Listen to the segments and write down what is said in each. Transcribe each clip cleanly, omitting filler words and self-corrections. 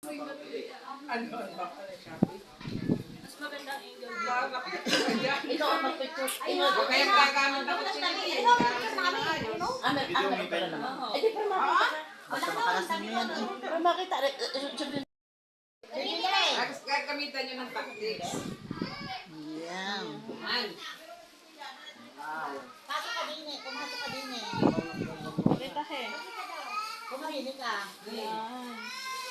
Ano? Mas maganda ang angle. Ikaw ang mag-picture. Kaya gagamit ako siya. Meron pala naman. Eh, di pero makita. Basta makarasin nyo yan. Pero makita. Gagamitan nyo ng tactics. Yan. Man. Pasok ka din eh. Pumasok ka din eh. Makita eh. Kumahili ka.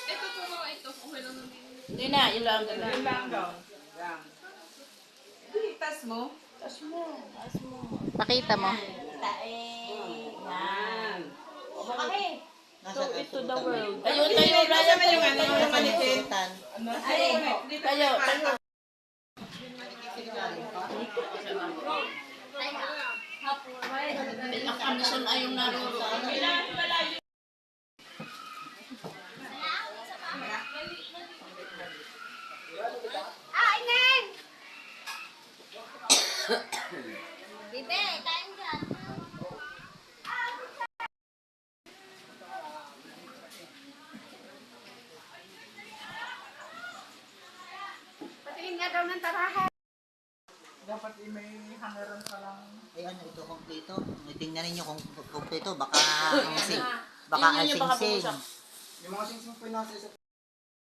Ito po mga ito. Okay lang naman. Hindi na. Yun lang. Yun lang daw. Yan. Tas mo. Tas mo. Pakita mo. Yan. So, ito the world. Ayun, Tayo, Nasaan na yung ano? Yung malitin? Tayo. Ang kondisyon ay yung naroon. Bibe, kain dyan. Patingin nga daw ng tarahan. Dapat may hangaran ka lang. Ayan, ito kompleto. Tingnan ninyo kung kompleto. Baka ang sing. Baka Tingnan ang niyo, baka sing-sing. bumagsak. Yung mga singsing po nasa isa